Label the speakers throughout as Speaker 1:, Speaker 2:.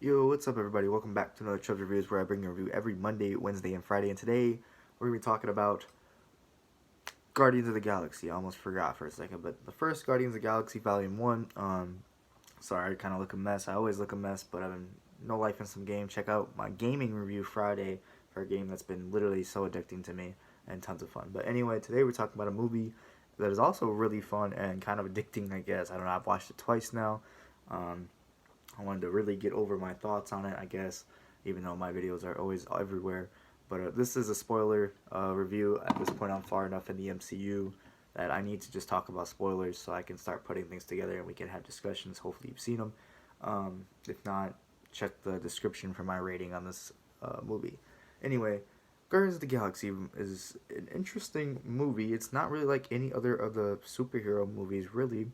Speaker 1: Yo, what's up, everybody? Welcome back to another Chubbs Reviews, where I bring you a review every Monday, Wednesday, and Friday. And today, we're going to be talking about Guardians of the Galaxy. I almost forgot for a second, but the first Guardians of the Galaxy Volume 1. Sorry, I kind of look a mess. I always look a mess, but I've been no life in some game. Check out my gaming review Friday for a game that's been literally so addicting to me and tons of fun. But anyway, today we're talking about a movie that is also really fun and kind of addicting, I guess. I don't know, I've watched it twice now. Um, I wanted to really get over my thoughts on it, I guess, even though my videos are always everywhere. But this is a spoiler review. At this point, I'm far enough in the MCU that I need to just talk about spoilers so I can start putting things together and we can have discussions. Hopefully you've seen them. If not, check the description for my rating on this movie. Anyway, Guardians of the Galaxy is an interesting movie. It's not really like any other of the superhero movies, really.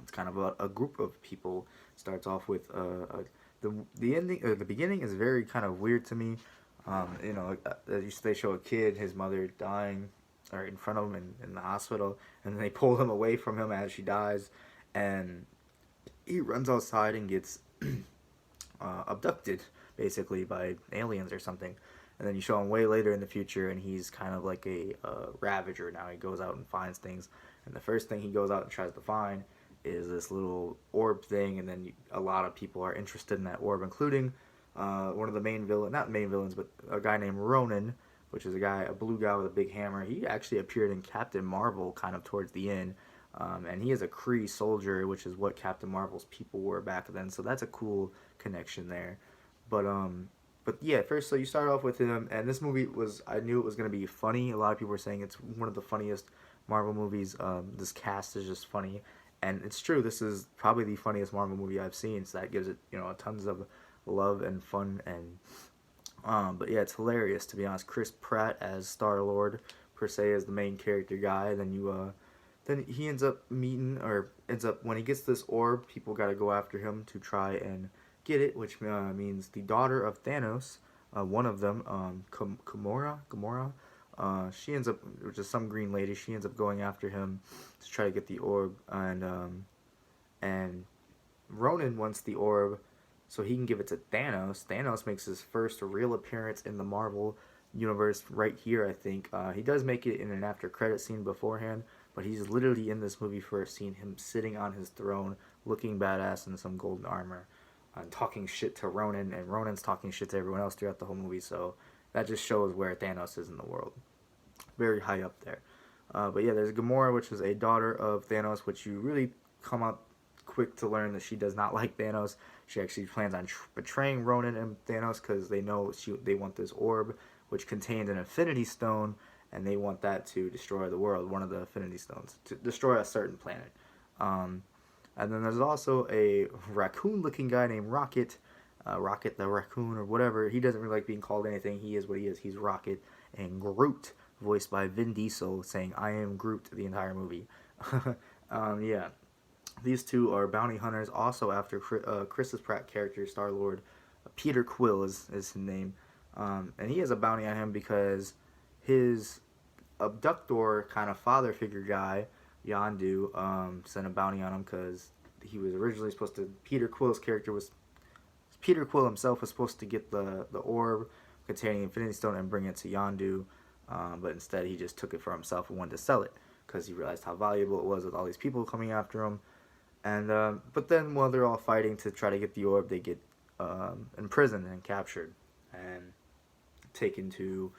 Speaker 1: It's kind of a group of people. Starts off with the ending, or the beginning is very kind of weird to me. They show a kid, his mother dying, or in front of him in the hospital, and then they pull him away from him as she dies, and he runs outside and gets abducted, basically, by aliens or something. And then you show him way later in the future, and he's kind of like a Ravager now. He goes out and finds things, and the first thing he goes out and tries to find is this little orb thing, and then a lot of people are interested in that orb, including one of the not main villains, but a guy named Ronan, which is a blue guy with a big hammer. He actually appeared in Captain Marvel kind of towards the end, and he is a Kree soldier, which is what Captain Marvel's people were back then, so that's a cool connection there. But yeah, first, so you start off with him, and this movie I knew it was going to be funny. A lot of people were saying it's one of the funniest Marvel movies. This cast is just funny. And it's true, this is probably the funniest Marvel movie I've seen, so that gives it, tons of love and fun. And but yeah, it's hilarious, to be honest. Chris Pratt as Star-Lord, per se, is the main character guy. Then he ends up when he gets this orb, people got to go after him to try and get it, which means the daughter of Thanos, one of them, Gamora, she ends up, which is some green lady, she ends up going after him to try to get the orb, and Ronan wants the orb so he can give it to Thanos. Thanos makes his first real appearance in the Marvel universe right here, I think. He does make it in an after credit scene beforehand, but he's literally in this movie first, seeing him sitting on his throne, looking badass in some golden armor, talking shit to Ronan, and Ronan's talking shit to everyone else throughout the whole movie, so that just shows where Thanos is in the world. Very high up there. But yeah, there's Gamora, which is a daughter of Thanos, which you really come up quick to learn that she does not like Thanos. She actually plans on betraying Ronan and Thanos because they know they want this orb, which contains an Infinity Stone, and they want that to destroy the world, one of the Infinity Stones, to destroy a certain planet. And then there's also a raccoon-looking guy named Rocket, Rocket the Raccoon or whatever. He doesn't really like being called anything. He is what he is. He's Rocket. And Groot, voiced by Vin Diesel, saying, "I am Groot," the entire movie. Yeah. These two are bounty hunters, also after Chris Pratt character, Star-Lord. Peter Quill is his name. And he has a bounty on him because his abductor, kind of father figure guy, Yondu, sent a bounty on him because he was originally supposed to, Peter Quill himself was supposed to get the orb containing Infinity Stone and bring it to Yondu, but instead he just took it for himself and wanted to sell it because he realized how valuable it was with all these people coming after him. And but then while they're all fighting to try to get the orb, they get imprisoned and captured and taken to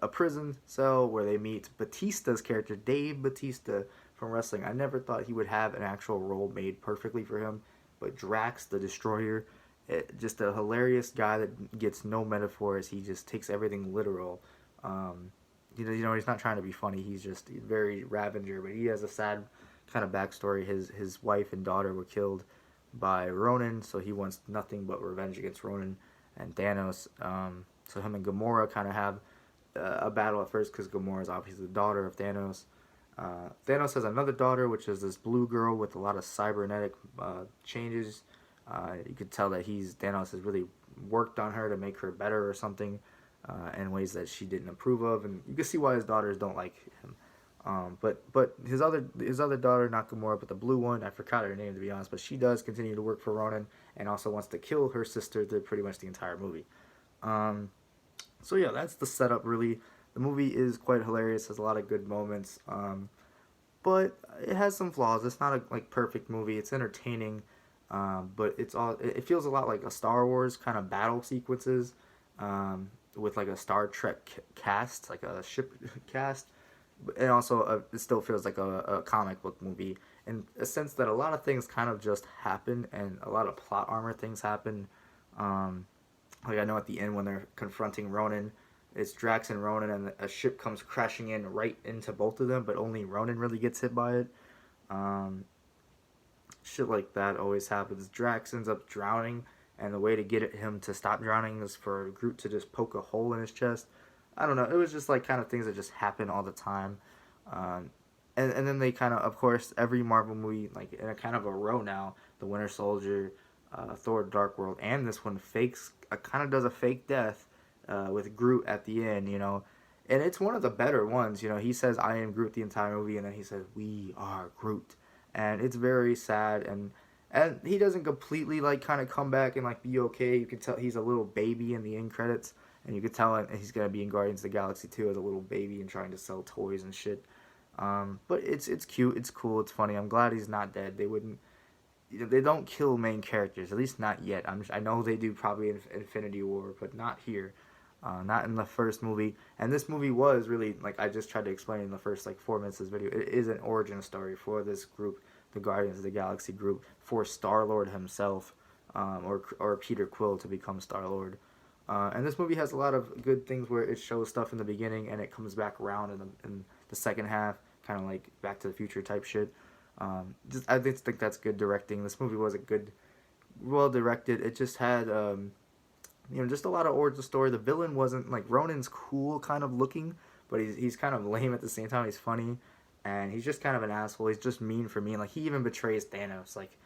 Speaker 1: a prison cell where they meet Batista's character, Dave Batista from wrestling. I never thought he would have an actual role made perfectly for him, but Drax the Destroyer, just a hilarious guy that gets no metaphors. He just takes everything literal. He's not trying to be funny. He's just very Ravager, but he has a sad kind of backstory. His wife and daughter were killed by Ronan, so he wants nothing but revenge against Ronan and Thanos. So him and Gamora kind of have a battle at first because Gamora is obviously the daughter of Thanos. Thanos has another daughter, which is this blue girl with a lot of cybernetic changes. You could tell that Thanos has really worked on her to make her better or something in ways that she didn't approve of, and you can see why his daughters don't like him. But his other daughter, not Gamora, but the blue one, I forgot her name to be honest, but she does continue to work for Ronan and also wants to kill her sister through pretty much the entire movie. Um, so yeah, that's the setup really. The movie is quite hilarious, has a lot of good moments, but it has some flaws. It's not a like perfect movie. It's entertaining, but it feels a lot like a Star Wars kind of battle sequences, with like a Star Trek cast, like a ship cast, and also it still feels like a comic book movie in a sense that a lot of things kind of just happen and a lot of plot armor things happen. Um, like I know at the end when they're confronting Ronan, it's Drax and Ronan, and a ship comes crashing in right into both of them, but only Ronan really gets hit by it. Um, Shit like that always happens. Drax ends up drowning, and the way to get him to stop drowning is for Groot to just poke a hole in his chest. I don't know. It was just like kind of things that just happen all the time. Um, and then they kind of course, every Marvel movie, like in a kind of a row now, the Winter Soldier, Thor Dark World, and this one kind of does a fake death with Groot at the end, And it's one of the better ones, He says, I am Groot the entire movie, and then he says, we are Groot. And it's very sad, and he doesn't completely like kind of come back and like be okay. You can tell he's a little baby in the end credits, and you could tell he's gonna be in Guardians of the Galaxy 2 as a little baby and trying to sell toys and shit. But it's cute, it's cool, it's funny. I'm glad he's not dead. They don't kill main characters, at least not yet. I know they do probably in Infinity War, but not here. Not in the first movie. And this movie was really, like I just tried to explain in the first like 4 minutes of this video, it is an origin story for this group, the Guardians of the Galaxy group, for Star-Lord himself, or Peter Quill to become Star-Lord. And this movie has a lot of good things where it shows stuff in the beginning and it comes back around in the second half, kind of like Back to the Future type shit. I just think that's good directing. This movie was well directed. It just had just a lot of origin story. The villain wasn't like Ronan's cool kind of looking, but he's kind of lame at the same time. He's funny, and he's just kind of an asshole. He's just mean for me. Like he even betrays Thanos. Like,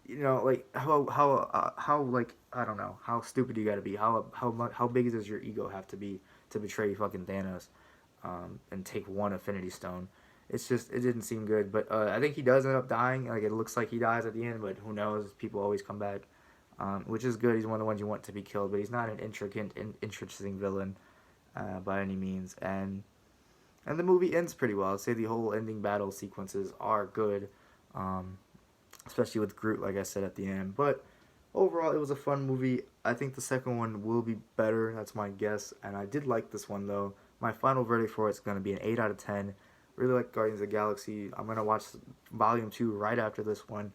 Speaker 1: like how like I don't know how stupid you got to be. How big does your ego have to be to betray fucking Thanos, and take one Infinity Stone? It's just it didn't seem good. But I think he does end up dying. Like it looks like he dies at the end, but who knows? People always come back. Which is good. He's one of the ones you want to be killed, but he's not an interesting villain by any means. And the movie ends pretty well. I'd say the whole ending battle sequences are good, especially with Groot, like I said at the end. But overall, it was a fun movie. I think the second one will be better. That's my guess. And I did like this one though. My final verdict for it's going to be an 8 out of 10. Really like Guardians of the Galaxy. I'm going to watch Volume 2 right after this one.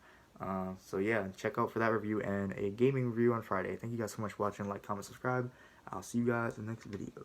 Speaker 1: So yeah, check out for that review and a gaming review on Friday. Thank you guys so much for watching. Like, comment, subscribe. I'll see you guys in the next video.